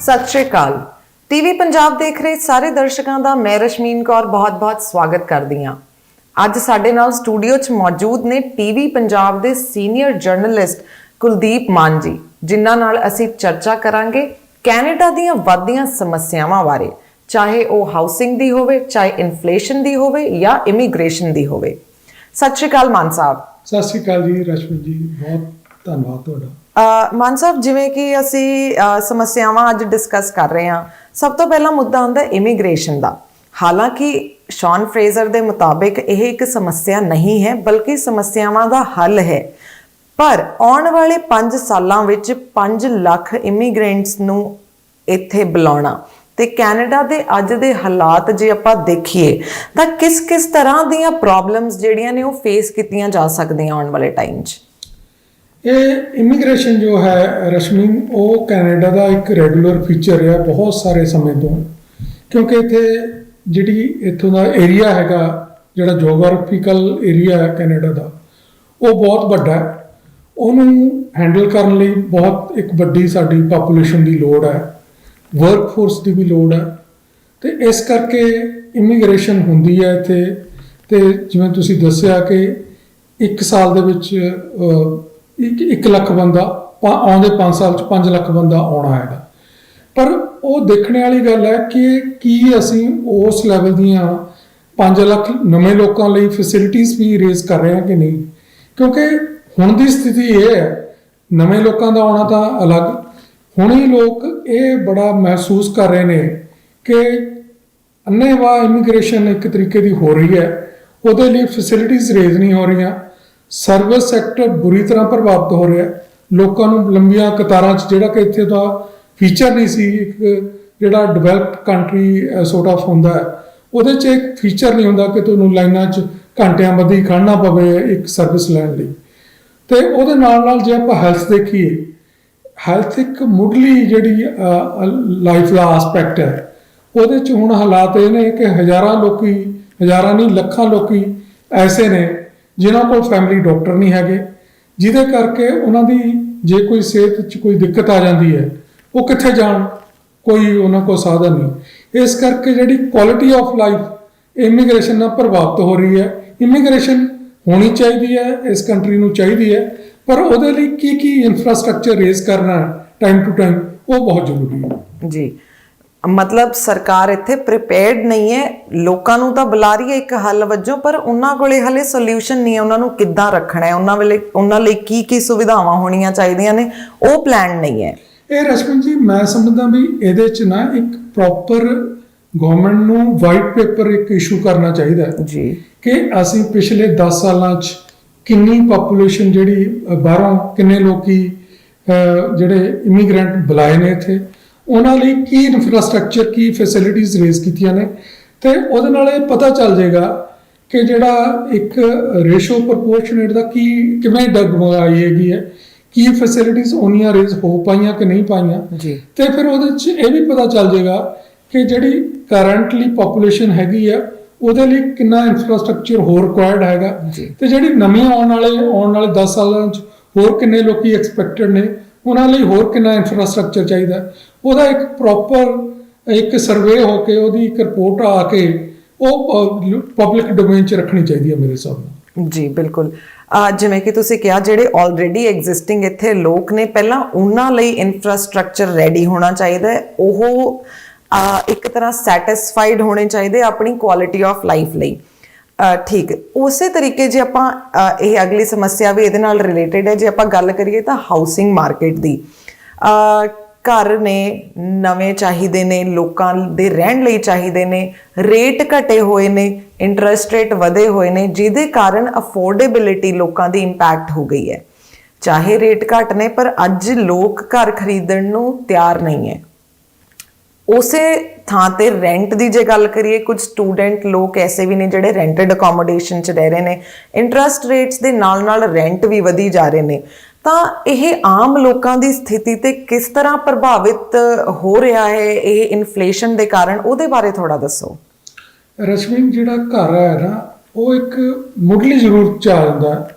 ਸਤਿ ਸ਼੍ਰੀ ਅਕਾਲ। ਟੀਵੀ ਪੰਜਾਬ ਦੇਖ ਰਹੇ ਸਾਰੇ ਦਰਸ਼ਕਾਂ ਦਾ ਮੈਂ ਰਸ਼ਮੀਨ ਕੌਰ ਬਹੁਤ-ਬਹੁਤ ਸਵਾਗਤ ਕਰਦੀ ਹਾਂ। ਅੱਜ ਸਾਡੇ ਨਾਲ ਸਟੂਡੀਓ 'ਚ ਮੌਜੂਦ ਨੇ ਟੀਵੀ ਪੰਜਾਬ ਦੇ ਸੀਨੀਅਰ ਜਰਨਲਿਸਟ ਕੁਲਦੀਪ ਮਾਨ ਜੀ, ਜਿਨ੍ਹਾਂ ਨਾਲ ਅਸੀਂ ਚਰਚਾ ਕਰਾਂਗੇ ਕੈਨੇਡਾ ਦੀਆਂ ਵੱਧਦੀਆਂ ਸਮੱਸਿਆਵਾਂ ਬਾਰੇ, ਚਾਹੇ ਉਹ ਹਾਊਸਿੰਗ ਦੀ ਹੋਵੇ, ਚਾਹੇ ਇਨਫਲੇਸ਼ਨ ਦੀ ਹੋਵੇ ਜਾਂ ਇਮੀਗ੍ਰੇਸ਼ਨ ਦੀ ਹੋਵੇ। ਸਤਿ ਸ਼੍ਰੀ ਅਕਾਲ ਮਾਨ ਸਾਹਿਬ। ਸਤਿ ਸ਼੍ਰੀ ਅਕਾਲ ਜੀ ਰਸ਼ਮੀਨ ਜੀ, ਬਹੁਤ ਧੰਨਵਾਦ ਤੁਹਾਡਾ। ਮਾਨ ਸਾਹਿਬ, ਜਿਵੇਂ ਕਿ ਅਸੀਂ ਸਮੱਸਿਆਵਾਂ ਅੱਜ ਡਿਸਕਸ ਕਰ ਰਹੇ ਹਾਂ, ਸਭ ਤੋਂ ਪਹਿਲਾ ਮੁੱਦਾ ਹੁੰਦਾ ਇਮੀਗ੍ਰੇਸ਼ਨ ਦਾ। ਹਾਲਾਂਕਿ ਸ਼ੌਨ ਫਰੇਜ਼ਰ ਦੇ ਮੁਤਾਬਿਕ ਇਹ ਇੱਕ ਸਮੱਸਿਆ ਨਹੀਂ ਹੈ, ਬਲਕਿ ਸਮੱਸਿਆਵਾਂ ਦਾ ਹੱਲ ਹੈ। ਪਰ ਆਉਣ ਵਾਲੇ 5 ਸਾਲਾਂ ਵਿੱਚ 5 ਲੱਖ ਇਮੀਗ੍ਰੈਂਟਸ ਨੂੰ ਇੱਥੇ ਬੁਲਾਉਣਾ ਤੇ ਕੈਨੇਡਾ ਦੇ ਅੱਜ ਦੇ ਹਾਲਾਤ ਜੇ ਆਪਾਂ ਦੇਖੀਏ ਤਾਂ ਕਿਸ ਤਰ੍ਹਾਂ ਦੀਆਂ ਪ੍ਰੋਬਲਮਸ ਜਿਹੜੀਆਂ ਨੇ ਉਹ ਫੇਸ ਕੀਤੀਆਂ ਜਾ ਸਕਦੀਆਂ ਆਉਣ ਵਾਲੇ ਟਾਈਮ 'ਚ। ਇਹ ਇਮੀਗ੍ਰੇਸ਼ਨ ਜੋ ਹੈ ਰਸ਼ਮੀਨ, ਉਹ ਕੈਨੇਡਾ ਦਾ ਇੱਕ ਰੈਗੂਲਰ ਫੀਚਰ ਹੈ ਬਹੁਤ ਸਾਰੇ ਸਮੇਂ ਤੋਂ, ਕਿਉਂਕਿ ਇੱਥੇ ਜਿਹੜੀ ਇੱਥੋਂ ਦਾ ਏਰੀਆ ਹੈਗਾ, ਜਿਹੜਾ ਜੋਗ੍ਰਾਫੀਕਲ ਏਰੀਆ ਹੈ ਕੈਨੇਡਾ ਦਾ, ਉਹ ਬਹੁਤ ਵੱਡਾ ਹੈ। ਉਹਨੂੰ ਹੈਂਡਲ ਕਰਨ ਲਈ ਬਹੁਤ ਇੱਕ ਵੱਡੀ ਸਾਡੀ ਪਾਪੂਲੇਸ਼ਨ ਦੀ ਲੋੜ ਹੈ, ਵਰਕਫੋਰਸ ਦੀ ਵੀ ਲੋੜ ਹੈ, ਤੇ ਇਸ ਕਰਕੇ ਇਮੀਗ੍ਰੇਸ਼ਨ ਹੁੰਦੀ ਹੈ ਇੱਥੇ। ਤੇ ਜਿਵੇਂ ਤੁਸੀਂ ਦੱਸਿਆ ਕਿ ਇੱਕ ਸਾਲ ਦੇ ਵਿੱਚ 1 ਲੱਖ ਬੰਦਾ, ਆਉਂਦੇ 5 ਸਾਲ 'ਚ 5 ਲੱਖ ਬੰਦਾ ਆਉਣਾ ਹੈਗਾ। ਪਰ ਉਹ ਦੇਖਣੇ ਵਾਲੀ ਗੱਲ ਹੈ ਕਿ ਕੀ ਅਸੀਂ ਉਸ ਲੈਵਲ ਦੀਆਂ 5 ਲੱਖ ਨਵੇਂ ਲੋਕਾਂ ਲਈ ਫੈਸਿਲਿਟੀਜ਼ ਵੀ ਰੇਜ਼ ਕਰ ਰਹੇ ਹਾਂ ਕਿ ਨਹੀਂ, ਕਿਉਂਕਿ ਹੁਣ ਦੀ ਸਥਿਤੀ ਇਹ ਹੈ, ਨਵੇਂ ਲੋਕਾਂ ਦਾ ਆਉਣਾ ਤਾਂ ਅਲੱਗ, ਹੁਣ ਹੀ ਲੋਕ ਇਹ ਬੜਾ ਮਹਿਸੂਸ ਕਰ ਰਹੇ ਨੇ ਕਿ ਅੰਨ੍ਹੇਵਾਹ ਇਮੀਗ੍ਰੇਸ਼ਨ ਇੱਕ ਤਰੀਕੇ ਦੀ ਹੋ ਰਹੀ ਹੈ, ਉਹਦੇ ਲਈ ਫੈਸਿਲਿਟੀਜ਼ ਰੇਜ਼ ਨਹੀਂ ਹੋ ਰਹੀਆਂ। ਸਰਵਿਸ ਸੈਕਟਰ ਬੁਰੀ ਤਰ੍ਹਾਂ ਪ੍ਰਭਾਵਿਤ ਹੋ ਰਿਹਾ। ਲੋਕਾਂ ਨੂੰ ਲੰਬੀਆਂ ਕਤਾਰਾਂ 'ਚ, ਜਿਹੜਾ ਕਿ ਇੱਥੇ ਦਾ ਫੀਚਰ ਨਹੀਂ ਸੀ, ਇੱਕ ਜਿਹੜਾ ਡਿਵੈਲਪਡ ਕੰਟਰੀ ਸੋਰਟ ਆਫ ਹੁੰਦਾ ਹੈ, ਉਹਦੇ 'ਚ ਇੱਕ ਫੀਚਰ ਨਹੀਂ ਹੁੰਦਾ ਕਿ ਤੁਹਾਨੂੰ ਲਾਈਨਾਂ 'ਚ ਘੰਟਿਆਂ ਬੱਧੀ ਖੜ੍ਹਨਾ ਪਵੇ ਇੱਕ ਸਰਵਿਸ ਲੈਣ ਲਈ। ਤੇ ਉਹਦੇ ਨਾਲ ਜੇ ਆਪਾਂ ਹੈਲਥ ਦੇਖੀਏ, ਹੈਲਥ ਇੱਕ ਮੁੱਢਲੀ ਜਿਹੜੀ ਲਾਈਫ ਦਾ ਆਸਪੈਕਟ ਹੈ, ਉਹਦੇ 'ਚ ਹੁਣ ਹਾਲਾਤ ਇਹ ਨੇ ਕਿ ਹਜ਼ਾਰਾਂ ਨਹੀਂ ਲੱਖਾਂ ਲੋਕੀ ਐਸੇ ਨੇ ਜਿਨ੍ਹਾਂ ਕੋਲ ਫੈਮਿਲੀ ਡਾਕਟਰ ਨਹੀਂ ਹੈਗੇ, ਜਿਹਦੇ ਕਰਕੇ ਉਹਨਾਂ ਦੀ ਜੇ ਕੋਈ ਸਿਹਤ 'ਚ ਕੋਈ ਦਿੱਕਤ ਆ ਜਾਂਦੀ ਹੈ, ਉਹ ਕਿੱਥੇ ਜਾਣ, ਕੋਈ ਉਹਨਾਂ ਕੋਲ ਸਾਧਨ ਨਹੀਂ। ਇਸ ਕਰਕੇ ਜਿਹੜੀ ਕੁਆਲਿਟੀ ਆਫ ਲਾਈਫ ਇਮੀਗ੍ਰੇਸ਼ਨ ਨਾਲ ਪ੍ਰਭਾਵਿਤ ਹੋ ਰਹੀ ਹੈ। ਇਮੀਗ੍ਰੇਸ਼ਨ ਹੋਣੀ ਚਾਹੀਦੀ ਹੈ, ਇਸ ਕੰਟਰੀ ਨੂੰ ਚਾਹੀਦੀ ਹੈ, ਪਰ ਉਹਦੇ ਲਈ ਕੀ ਇਨਫਰਾਸਟ੍ਰਕਚਰ ਰੇਜ਼ ਕਰਨਾ ਟਾਈਮ ਟੂ ਟਾਈਮ, ਉਹ ਬਹੁਤ ਜ਼ਰੂਰੀ ਹੈ ਜੀ। ਮਤਲਬ ਸਰਕਾਰ ਇੱਥੇ ਪ੍ਰੀਪੇਅਰਡ ਨਹੀਂ ਹੈ, ਲੋਕਾਂ ਨੂੰ ਤਾਂ ਬੁਲਾ ਰਹੀ ਹੈ ਇੱਕ ਹੱਲ ਵਜੋਂ, ਪਰ ਉਹਨਾਂ ਕੋਲੇ ਹਲੇ ਸੋਲਿਊਸ਼ਨ ਨਹੀਂ ਹੈ। ਉਹਨਾਂ ਨੂੰ ਕਿੱਦਾਂ ਰੱਖਣਾ ਹੈ, ਉਹਨਾਂ ਲਈ ਕੀ ਸੁਵਿਧਾਵਾਂ ਹੋਣੀਆਂ ਚਾਹੀਦੀਆਂ ਨੇ, ਉਹ ਪਲਾਨ ਨਹੀਂ ਹੈ। ਇਹ ਰਸ਼ਮਨ ਜੀ, ਮੈਂ ਸਮਝਦਾ ਵੀ ਇਹਦੇ 'ਚ ਨਾ ਇੱਕ ਪ੍ਰੋਪਰ ਗਵਰਨਮੈਂਟ ਨੂੰ ਵਾਈਟ ਪੇਪਰ ਇੱਕ ਇਸ਼ੂ ਕਰਨਾ ਚਾਹੀਦਾ ਹੈ ਜੀ, ਕਿ ਅਸੀਂ ਪਿਛਲੇ 10 ਸਾਲਾਂ 'ਚ ਕਿੰਨੀ ਪਾਪੂਲੇਸ਼ਨ ਜਿਹੜੀ ਬਾਹਰੋਂ, ਕਿੰਨੇ ਲੋਕੀ ਜਿਹੜੇ ਇਮੀਗ੍ਰੈਂਟ ਬੁਲਾਏ ਨੇ ਇੱਥੇ, ਉਹਨਾਂ ਲਈ ਕੀ ਇਨਫਰਾਸਟ੍ਰਕਚਰ, ਕੀ ਫੈਸਿਲਿਟੀਜ਼ ਰੇਜ਼ ਕੀਤੀਆਂ ਨੇ, ਤੇ ਉਹਦੇ ਨਾਲ ਇਹ ਪਤਾ ਚੱਲ ਜਾਏਗਾ ਕਿ ਜਿਹੜਾ ਇੱਕ ਰੇਸ਼ੋ ਪ੍ਰਪੋਰਸ਼ਨੇਟ ਦਾ ਕਿਵੇਂ ਡਗਮਗਾਈ ਹੈਗੀ ਹੈ, ਕੀ ਫੈਸਿਲਿਟੀਜ਼ ਉਹਨੀਆਂ ਰੇਜ਼ ਹੋ ਪਾਈਆਂ ਕਿ ਨਹੀਂ ਪਾਈਆਂ ਜੀ। ਤੇ ਫਿਰ ਉਹਦੇ 'ਚ ਇਹ ਵੀ ਪਤਾ ਚੱਲ ਜਾਏਗਾ ਕਿ ਜਿਹੜੀ ਕਰੰਟਲੀ ਪਾਪੂਲੇਸ਼ਨ ਹੈਗੀ ਆ, ਉਹਦੇ ਲਈ ਕਿੰਨਾ ਇਨਫਰਾਸਟ੍ਰਕਚਰ ਹੋਰ ਰਿਕੁਆਇਰਡ ਹੈਗਾ, ਤੇ ਜਿਹੜੀ ਨਵੀਂ ਆਉਣ ਵਾਲੇ 10 ਸਾਲਾਂ 'ਚ ਹੋਰ ਕਿੰਨੇ ਲੋਕੀ ਐਕਸਪੈਕਟਡ ਨੇ, ਉਹਨਾਂ ਲਈ ਹੋਰ ਕਿੰਨਾ ਇਨਫਰਾਸਟ੍ਰਕਚਰ ਚਾਹੀਦਾ। ਉਹਦਾ ਇੱਕ ਪ੍ਰੋਪਰ ਇੱਕ ਸਰਵੇ ਹੋ ਕੇ, ਉਹਦੀ ਇੱਕ ਰਿਪੋਰਟ ਆ ਕੇ ਉਹ ਪਬਲਿਕ ਡੋਮੇਨ 'ਚ ਰੱਖਣੀ ਚਾਹੀਦੀ ਹੈ ਮੇਰੇ ਹਿਸਾਬ ਨਾਲ। ਜੀ ਬਿਲਕੁਲ। ਜਿਵੇਂ ਕਿ ਤੁਸੀਂ ਕਿਹਾ, ਜਿਹੜੇ ਆਲਰੇਡੀ ਐਗਜ਼ਿਸਟਿੰਗ ਇੱਥੇ ਲੋਕ ਨੇ, ਪਹਿਲਾਂ ਉਹਨਾਂ ਲਈ ਇਨਫਰਾਸਟ੍ਰਕਚਰ ਰੈਡੀ ਹੋਣਾ ਚਾਹੀਦਾ ਹੈ। ਉਹ ਇੱਕ ਤਰ੍ਹਾਂ ਸੈਟਿਸਫਾਈਡ ਹੋਣੇ ਚਾਹੀਦੇ ਆਪਣੀ ਕੁਆਲਿਟੀ ਆਫ ਲਾਈਫ ਲਈ। ਠੀਕ, ਉਸੇ ਤਰੀਕੇ ਜੇ ਆਪਾਂ ਇਹ ਅਗਲੀ ਸਮੱਸਿਆ ਵੀ ਇਹਦੇ ਨਾਲ ਰਿਲੇਟਡ ਹੈ, ਜੇ ਆਪਾਂ ਗੱਲ ਕਰੀਏ ਤਾਂ ਹਾਊਸਿੰਗ ਮਾਰਕੀਟ ਦੀ। ਘਰ ਨੇ ਨਵੇਂ ਚਾਹੀਦੇ ਨੇ, ਲੋਕਾਂ ਦੇ ਰਹਿਣ ਲਈ ਚਾਹੀਦੇ ਨੇ, ਰੇਟ ਘਟੇ ਹੋਏ ਨੇ, ਇੰਟਰਸਟ ਰੇਟ ਵਧੇ ਹੋਏ ਨੇ, ਜਿਹਦੇ ਕਾਰਨ ਅਫੋਰਡੇਬਿਲਿਟੀ ਲੋਕਾਂ ਦੀ ਇੰਪੈਕਟ ਹੋ ਗਈ ਹੈ। ਚਾਹੇ ਰੇਟ ਘੱਟ ਨੇ, ਪਰ ਅੱਜ ਲੋਕ ਘਰ ਖਰੀਦਣ ਨੂੰ ਤਿਆਰ ਨਹੀਂ ਹੈ। ਉਸੇ ਥਾਂ ਤੇ ਰੈਂਟ ਦੀ ਜੇ ਗੱਲ ਕਰੀਏ, ਕੁਝ ਸਟੂਡੈਂਟ ਲੋਕ ਐਸੇ ਵੀ ਨੇ ਜਿਹੜੇ ਰੈਂਟਡ ਅਕੋਮੋਡੇਸ਼ਨ 'ਚ ਰਹਿ ਰਹੇ ਨੇ, ਇੰਟਰਸਟ ਰੇਟਸ ਦੇ ਨਾਲ ਰੈਂਟ ਵੀ ਵਧੀ ਜਾ ਰਹੇ ਨੇ। ਤਾਂ ਇਹ ਆਮ ਲੋਕਾਂ ਦੀ ਸਥਿਤੀ ਤੇ ਕਿਸ ਤਰ੍ਹਾਂ ਪ੍ਰਭਾਵਿਤ ਹੋ ਰਿਹਾ ਹੈ ਇਹ ਇਨਫਲੇਸ਼ਨ ਦੇ ਕਾਰਨ, ਉਹਦੇ ਬਾਰੇ ਥੋੜਾ ਦੱਸੋ। ਰਸ਼ਮੀਨ, ਜਿਹੜਾ ਘਰ ਹੈ ਨਾ, ਉਹ ਇੱਕ ਮੁੱਢਲੀ ਜ਼ਰੂਰਤ 'ਚ ਆ ਜਾਂਦਾ।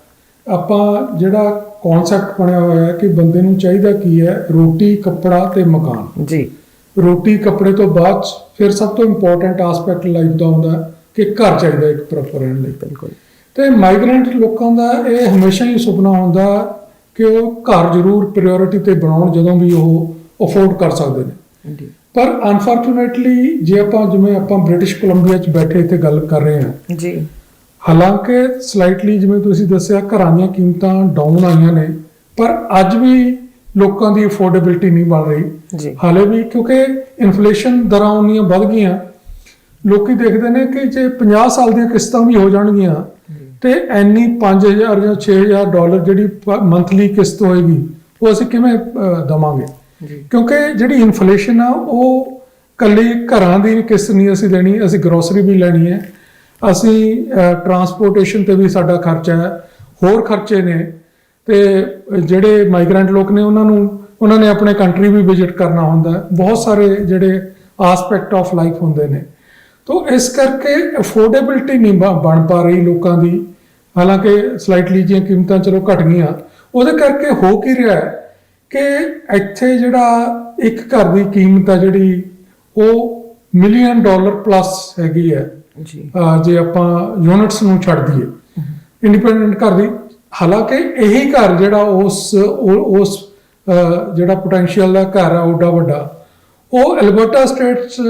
ਆਪਾਂ ਜਿਹੜਾ ਕਨਸੈਪਟ ਬਣਿਆ ਹੋਇਆ ਹੈ ਕਿ ਬੰਦੇ ਨੂੰ ਚਾਹੀਦਾ ਕੀ ਹੈ, ਰੋਟੀ, ਕੱਪੜਾ ਤੇ ਮਕਾਨ। ਜੀ। ਰੋਟੀ ਕੱਪੜੇ ਤੋਂ ਬਾਅਦ 'ਚ ਫਿਰ ਸਭ ਤੋਂ ਇੰਪੋਰਟੈਂਟ ਆਸਪੈਕਟ ਲਾਈਫ ਦਾ ਹੁੰਦਾ ਕਿ ਘਰ ਚਾਹੀਦਾ ਇੱਕ ਪ੍ਰੋਪਰ ਰਹਿਣ ਲਈ। ਬਿਲਕੁਲ। ਤੇ ਮਾਈਗ੍ਰੈਂਟ ਲੋਕਾਂ ਦਾ ਇਹ ਹਮੇਸ਼ਾ ਹੀ ਸੁਪਨਾ ਹੁੰਦਾ ਕਿ ਉਹ ਘਰ ਜ਼ਰੂਰ ਪ੍ਰਾਇੋਰਟੀ ਤੇ ਬਣਾਉਣ ਜਦੋਂ ਵੀ ਉਹ ਅਫੋਰਡ ਕਰ ਸਕਦੇ ਨੇ। ਜੀ ਪਰ ਅਨਫੋਰਚੂਨੇਟਲੀ ਜੇ ਜਿਵੇਂ ਆਪਾਂ ਬ੍ਰਿਟਿਸ਼ ਕੋਲੰਬੀਆ 'ਚ ਬੈਠੇ ਇੱਥੇ ਗੱਲ ਕਰ ਰਹੇ ਹਾਂ, ਜੀ ਹਾਲਾਂਕਿ ਸਲਾਈਟਲੀ ਜਿਵੇਂ ਤੁਸੀਂ ਦੱਸਿਆ ਘਰਾਂ ਦੀਆਂ ਕੀਮਤਾਂ ਡਾਊਨ ਆਈਆਂ ਨੇ, ਪਰ ਅੱਜ ਵੀ ਲੋਕਾਂ ਦੀ ਅਫੋਰਡੇਬਿਲਟੀ ਨਹੀਂ ਬਣ ਰਹੀ ਜੀ। ਹਾਲੇ ਵੀ, ਕਿਉਂਕਿ ਇਨਫਲੇਸ਼ਨ ਦਰਾਂ ਉਨੀਆਂ ਵੱਧ ਗਈਆਂ। ਲੋਕੀ ਦੇਖਦੇ ਨੇ ਕਿ ਜੇ 50 ਸਾਲ ਦੀਆਂ ਕਿਸ਼ਤਾਂ ਵੀ ਹੋ ਜਾਣਗੀਆਂ ਤੇ ਇੰਨੀ 5000 ਜਾਂ 6000 ਡਾਲਰ ਜਿਹੜੀ ਮੰਥਲੀ ਕਿਸ਼ਤ ਹੋਏਗੀ ਉਹ ਅਸੀਂ ਕਿਵੇਂ ਦਵਾਂਗੇ? ਕਿਉਂਕਿ ਜਿਹੜੀ ਇਨਫਲੇਸ਼ਨ ਆ ਉਹ ਕੱਲੀ ਘਰਾਂ ਦੀ ਕਿਸ਼ਤ ਨਹੀਂ ਅਸੀਂ ਦੇਣੀ, ਅਸੀਂ ਗਰੋਸਰੀ ਵੀ ਲੈਣੀ ਹੈ, ਅਸੀਂ ਟਰਾਂਸਪੋਰਟੇਸ਼ਨ ਤੇ ਵੀ ਸਾਡਾ ਖਰਚਾ ਹੈ, ਹੋਰ ਖਰਚੇ ਨੇ। ਤੇ ਜਿਹੜੇ ਮਾਈਗ੍ਰੈਂਟ ਲੋਕ ਨੇ ਉਹਨਾਂ ਨੇ ਆਪਣੇ ਕੰਟਰੀ ਵੀ ਵਿਜ਼ਿਟ ਕਰਨਾ ਹੁੰਦਾ, ਬਹੁਤ ਸਾਰੇ ਜਿਹੜੇ ਆਸਪੈਕਟ ਆਫ ਲਾਈਫ ਹੁੰਦੇ ਨੇ। ਤੋ ਇਸ ਕਰਕੇ ਅਫੋਰਡੇਬਿਲਟੀ ਨਹੀਂ ਬਣ ਪਾ ਰਹੀ ਲੋਕਾਂ ਦੀ। ਹਾਲਾਂਕਿ ਸਲਾਈਟਲੀ ਜਿਹੀਆਂ ਕੀਮਤਾਂ ਚਲੋ ਘਟ ਗਈਆਂ, ਉਹਦੇ ਕਰਕੇ ਹੋ ਕੀ ਰਿਹਾ ਕਿ ਇੱਥੇ ਜਿਹੜਾ ਇੱਕ ਘਰ ਦੀ ਕੀਮਤ ਆ ਜਿਹੜੀ ਉਹ $1 ਮਿਲੀਅਨ ਪਲੱਸ ਹੈਗੀ ਹੈ ਜੀ। ਜੇ ਆਪਾਂ ਯੂਨਿਟਸ ਨੂੰ ਛੱਡ ਦਈਏ ਇੰਡੀਪੈਂਡੈਂਟ ਘਰ ਦੀ। ਹਾਲਾਂਕਿ ਇਹੀ ਘਰ ਜਿਹੜਾ ਉਸ ਜਿਹੜਾ ਪੋਟੈਂਸ਼ੀਅਲ ਦਾ ਘਰ ਆ ਓਡਾ ਵੱਡਾ, ਉਹ ਐਲਬਰਟਾ ਸਟੇਟ 'ਚ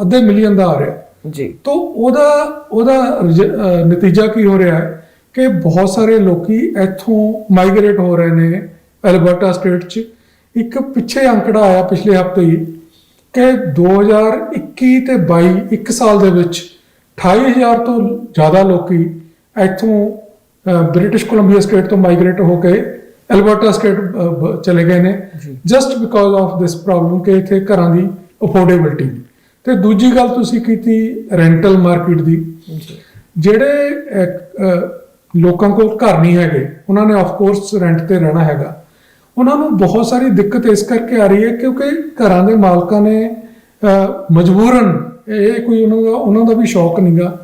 $2 ਮਿਲੀਅਨ ਦਾ ਆ ਰਿਹਾ ਜੀ। ਤਾਂ ਉਹਦਾ ਨਤੀਜਾ ਕੀ ਹੋ ਰਿਹਾ ਹੈ ਕਿ ਬਹੁਤ ਸਾਰੇ ਲੋਕੀ ਇੱਥੋਂ ਮਾਈਗ੍ਰੇਟ ਹੋ ਰਹੇ ਨੇ ਐਲਬਰਟਾ ਸਟੇਟ 'ਚ। ਇੱਕ ਪਿੱਛੇ ਅੰਕੜਾ ਆਇਆ ਪਿਛਲੇ ਹਫ਼ਤੇ ਹੀ ਕਿ 2021 ਤੇ 22 ਇੱਕ ਸਾਲ ਦੇ ਵਿੱਚ 28,000 ਤੋਂ ਜ਼ਿਆਦਾ ਲੋਕੀ ਇੱਥੋਂ ਬ੍ਰਿਟਿਸ਼ ਕੋਲੰਬੀਆ ਸਟੇਟ ਤੋਂ ਮਾਈਗ੍ਰੇਟ ਹੋ ਕੇ ਐਲਬਰਟਾ ਸਟੇਟ ਚਲੇ ਗਏ ਨੇ, just because of this problem ਕਿ ਇੱਥੇ ਘਰਾਂ ਦੀ ਅਫੋਰਡੇਬਿਲਟੀ ਦੀ। ਤੇ ਦੂਜੀ ਗੱਲ ਤੁਸੀਂ ਕੀਤੀ ਰੈਂਟਲ ਮਾਰਕੀਟ ਦੀ। ਜਿਹੜੇ ਲੋਕਾਂ ਕੋਲ ਘਰ ਨਹੀਂ ਹੈਗੇ, ਉਹਨਾਂ ਨੇ ਆਫ ਕੋਰਸ ਰੈਂਟ ਤੇ ਰਹਿਣਾ ਹੈਗਾ, ਉਹਨਾਂ ਨੂੰ ਬਹੁਤ ਸਾਰੀ ਦਿੱਕਤ ਇਸ ਕਰਕੇ ਆ ਰਹੀ ਹੈ ਕਿਉਂਕਿ ਘਰਾਂ ਦੇ ਮਾਲਕਾਂ ਨੇ ਮਜਬੂਰਨ, ਇਹ ਕੋਈ ਉਹਨਾਂ ਦਾ ਵੀ ਸ਼ੌਕ ਨਹੀਂਗਾ,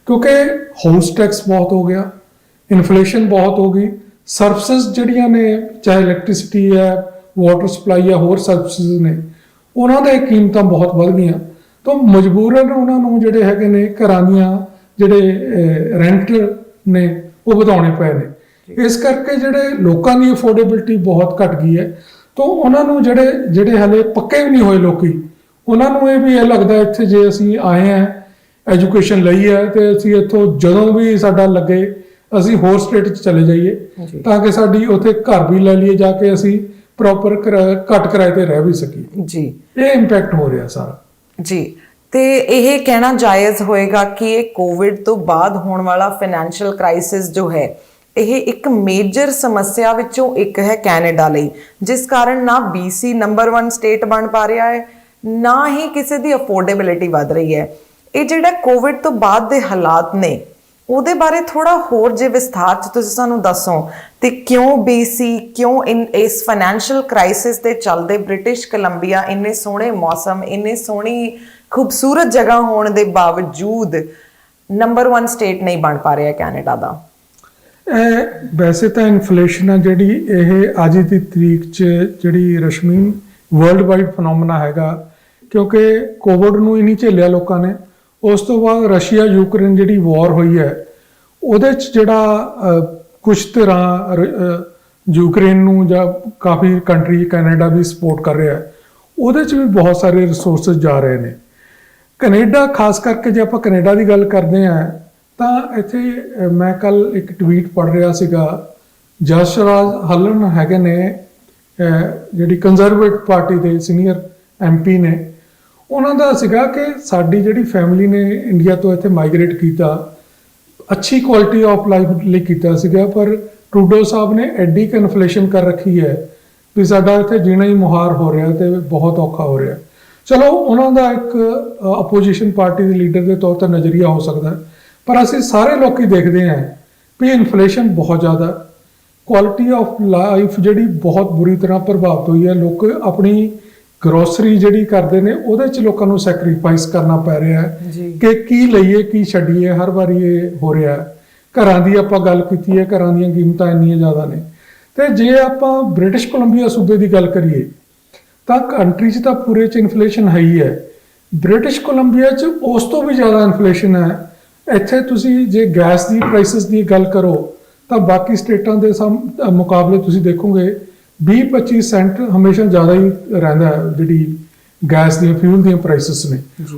ਕਿਉਂਕਿ ਹਾਊਸ ਟੈਕਸ ਬਹੁਤ ਹੋ ਗਿਆ, ਇਨਫਲੇਸ਼ਨ ਬਹੁਤ ਹੋ ਗਈ, ਸਰਵਿਸਿਜ਼ ਜਿਹੜੀਆਂ ਨੇ ਚਾਹੇ ਇਲੈਕਟ੍ਰਿਸਿਟੀ ਹੈ, ਵਾਟਰ ਸਪਲਾਈ ਹੈ, ਹੋਰ ਸਰਵਿਸਿਜ਼ ਨੇ, ਉਹਨਾਂ ਦੇ ਕੀਮਤਾਂ ਬਹੁਤ ਵੱਧ ਗਈਆਂ। ਤਾਂ ਮਜਬੂਰਨ ਉਹਨਾਂ ਨੂੰ ਜਿਹੜੇ ਹੈਗੇ ਨੇ ਘਰਾਂ ਦੀਆਂ ਜਿਹੜੇ ਰੈਂਟ ਨੇ ਉਹ ਵਧਾਉਣੇ ਪਏ ਨੇ। ਇਸ ਕਰਕੇ ਜਿਹੜੇ ਲੋਕਾਂ ਦੀ ਅਫੋਰਡੇਬਿਲਟੀ ਬਹੁਤ ਘਟ ਗਈ ਹੈ। ਤਾਂ ਉਹਨਾਂ ਨੂੰ ਜਿਹੜੇ ਹਾਲੇ ਪੱਕੇ ਵੀ ਨਹੀਂ ਹੋਏ ਲੋਕੀ, ਉਹਨਾਂ ਨੂੰ ਇਹ ਲੱਗਦਾ ਇੱਥੇ ਜੇ ਅਸੀਂ ਆਏ ਹਾਂ ਐਜੂਕੇਸ਼ਨ ਲਈ ਹੈ ਤੇ ਅਸੀਂ ਇੱਥੋਂ ਜਦੋਂ ਵੀ ਸਾਡਾ ਲੱਗੇ ਅਸੀਂ ਹੋਰ ਸਟੇਟ 'ਚ ਚਲੇ ਜਾਈਏ ਤਾਂ ਕਿ ਸਾਡੀ ਉੱਥੇ ਘਰ ਵੀ ਲੈ ਲਈਏ ਜਾ ਕੇ, ਅਸੀਂ ਪ੍ਰੋਪਰ ਘੱਟ ਕਿਰਾਏ ਤੇ ਰਹਿ ਵੀ ਸਕੀਏ ਜੀ। ਇਹ ਇੰਪੈਕਟ ਹੋ ਰਿਹਾ ਸਾਰਾ ਜੀ। ਤੇ ਇਹ ਕਹਿਣਾ ਜਾਇਜ਼ ਹੋਏਗਾ ਕਿ ਇਹ ਕੋਵਿਡ ਤੋਂ ਬਾਅਦ ਹੋਣ ਵਾਲਾ ਫਾਈਨੈਂਸ਼ੀਅਲ ਕ੍ਰਾਈਸਿਸ ਜੋ ਹੈ ਇਹ ਇੱਕ ਮੇਜਰ ਸਮੱਸਿਆ ਵਿੱਚੋਂ ਇੱਕ ਹੈ ਕੈਨੇਡਾ ਲਈ, ਜਿਸ ਕਾਰਨ ਨਾ BC ਨੰਬਰ 1 ਸਟੇਟ ਬਣ ਪਾ ਰਿਹਾ ਹੈ, ਨਾ ਹੀ ਕਿਸੇ ਦੀ ਅਫੋਰਡੇਬਿਲਿਟੀ ਵੱਧ ਰਹੀ ਹੈ। ਇਹ ਜਿਹੜਾ ਕੋਵਿਡ ਤੋਂ ਬਾਅਦ ਦੇ ਹਾਲਾਤ ਨੇ ਉਹਦੇ ਬਾਰੇ ਥੋੜਾ ਹੋਰ ਜੇ ਵਿਸਥਾਰ ਚ ਤੁਸੀਂ ਸਾਨੂੰ ਦੱਸੋ ਤੇ ਕਿਉਂ BC, ਕਿਉਂ ਇਸ ਫਾਈਨੈਂਸ਼ੀਅਲ ਕ੍ਰਾਈਸਿਸ ਦੇ ਚੱਲਦੇ ਬ੍ਰਿਟਿਸ਼ ਕੋਲੰਬੀਆ ਇੰਨੇ ਸੋਹਣੇ ਮੌਸਮ, ਇੰਨੇ ਸੋਹਣੀ ਖੂਬਸੂਰਤ ਜਗ੍ਹਾ ਹੋਣ ਦੇ ਬਾਵਜੂਦ ਨੰਬਰ 1 ਸਟੇਟ ਨਹੀਂ ਬਣ ਪਾ ਰਿਹਾ ਕੈਨੇਡਾ ਦਾ? ਵੈਸੇ ਤਾਂ ਇਨਫਲੇਸ਼ਨ ਆ ਜਿਹੜੀ ਇਹ ਅੱਜ ਦੀ ਤਰੀਕ 'ਚ ਜਿਹੜੀ ਰਸ਼ਮੀ ਵਰਲਡ ਵਾਈਡ ਫਨੋਮਨਾ ਹੈਗਾ, ਕਿਉਂਕਿ ਕੋਵਿਡ ਨੂੰ ਹੀ ਨਹੀਂ ਝੇਲਿਆ ਲੋਕਾਂ ਨੇ। ਉਸ ਤੋਂ ਬਾਅਦ ਰਸ਼ੀਆ ਯੂਕਰੇਨ ਜਿਹੜੀ ਵਾਰ ਹੋਈ ਹੈ ਉਹਦੇ 'ਚ ਜਿਹੜਾ ਕੁਝ ਤਰ੍ਹਾਂ ਯੂਕਰੇਨ ਨੂੰ ਜਾਂ ਕਾਫੀ ਕੰਟਰੀ ਕੈਨੇਡਾ ਵੀ ਸਪੋਰਟ ਕਰ ਰਿਹਾ, ਉਹਦੇ 'ਚ ਵੀ ਬਹੁਤ ਸਾਰੇ ਰਿਸੋਰਸਿਸ ਜਾ ਰਹੇ ਨੇ। ਕੈਨੇਡਾ ਖਾਸ ਕਰਕੇ ਜੇ ਆਪਾਂ ਕੈਨੇਡਾ ਦੀ ਗੱਲ ਕਰਦੇ ਹਾਂ ਤਾਂ ਇੱਥੇ ਮੈਂ ਕੱਲ ਇੱਕ ਟਵੀਟ ਪੜ੍ਹ ਰਿਹਾ ਸੀਗਾ, ਜਸਰਾਜ ਹਲਨ ਹੈਗੇ ਨੇ ਜਿਹੜੀ ਕੰਜ਼ਰਵੇਟਿਵ ਪਾਰਟੀ ਦੇ ਸੀਨੀਅਰ MP ਨੇ, ਉਹਨਾਂ ਦਾ ਸੀਗਾ ਕਿ ਸਾਡੀ ਜਿਹੜੀ ਫੈਮਿਲੀ ਨੇ ਇੰਡੀਆ ਤੋਂ ਇੱਥੇ ਮਾਈਗ੍ਰੇਟ ਕੀਤਾ, ਅੱਛੀ ਕੁਆਲਿਟੀ ਆਫ ਲਾਈਫ ਲਈ ਕੀਤਾ ਸੀਗਾ, ਪਰ ਟਰੂਡੋ ਸਾਹਿਬ ਨੇ ਐਡੀ ਕੁ ਇਨਫਲੇਸ਼ਨ ਕਰ ਰੱਖੀ ਹੈ ਵੀ ਸਾਡਾ ਇੱਥੇ ਜੀਣਾ ਹੀ ਮੁਹਾਰ ਹੋ ਰਿਹਾ ਤੇ ਬਹੁਤ ਔਖਾ ਹੋ ਰਿਹਾ। ਚਲੋ ਉਹਨਾਂ ਦਾ ਇੱਕ ਆਪੋਜੀਸ਼ਨ ਪਾਰਟੀ ਦੇ ਲੀਡਰ ਦੇ ਤੌਰ ਤੇ ਨਜ਼ਰੀਆ ਹੋ ਸਕਦਾ, ਪਰ ਅਸੀਂ ਸਾਰੇ ਲੋਕੀ ਦੇਖਦੇ ਹਾਂ ਵੀ ਇਨਫਲੇਸ਼ਨ ਬਹੁਤ ਜ਼ਿਆਦਾ, ਕੁਆਲਿਟੀ ਆਫ ਲਾਈਫ ਜਿਹੜੀ ਬਹੁਤ ਬੁਰੀ ਤਰ੍ਹਾਂ ਪ੍ਰਭਾਵਿਤ ਹੋਈ ਹੈ। ਲੋਕ ਆਪਣੀ ਗਰੋਸਰੀ ਜਿਹੜੀ ਕਰਦੇ ਨੇ ਉਹਦੇ 'ਚ ਲੋਕਾਂ ਨੂੰ ਸੈਕਰੀਫਾਈਸ ਕਰਨਾ ਪੈ ਰਿਹਾ ਹੈ ਕਿ ਕੀ ਲਈਏ ਕੀ ਛੱਡੀਏ, ਹਰ ਵਾਰੀ ਇਹ ਹੋ ਰਿਹਾ। ਘਰਾਂ ਦੀ ਆਪਾਂ ਗੱਲ ਕੀਤੀ ਹੈ, ਘਰਾਂ ਦੀਆਂ ਕੀਮਤਾਂ ਇੰਨੀਆਂ ਜ਼ਿਆਦਾ ਨੇ। ਤੇ ਜੇ ਆਪਾਂ ਬ੍ਰਿਟਿਸ਼ ਕੋਲੰਬੀਆ ਸੂਬੇ ਦੀ ਗੱਲ ਕਰੀਏ ਤਾਂ ਕੰਟਰੀ 'ਚ ਤਾਂ ਪੂਰੇ 'ਚ ਇਨਫਲੇਸ਼ਨ ਹੈ ਹੀ ਹੈ। ਬ੍ਰਿਟਿਸ਼ ਕੋਲੰਬੀਆ 'ਚ ਉਸ ਤੋਂ ਵੀ ਜ਼ਿਆਦਾ ਇਨਫਲੇਸ਼ਨ ਹੈ। ਇੱਥੇ ਤੁਸੀਂ ਜੇ ਗੈਸ ਦੀ ਪ੍ਰਾਈਸਿਸ ਦੀ ਗੱਲ ਕਰੋ ਤਾਂ ਬਾਕੀ ਸਟੇਟਾਂ ਦੇ ਮੁਕਾਬਲੇ ਤੁਸੀਂ ਦੇਖੋਗੇ 20-25 ਸੈਂਟ ਹਮੇਸ਼ਾ ਜ਼ਿਆਦਾ ਹੀ ਰਹਿੰਦਾ ਹੈ ਜਿਹੜੀ ਗੈਸ ਦੀਆਂ ਫਿਊਲ ਦੀਆਂ ਪ੍ਰਾਈਸਿਸ ਨੇ।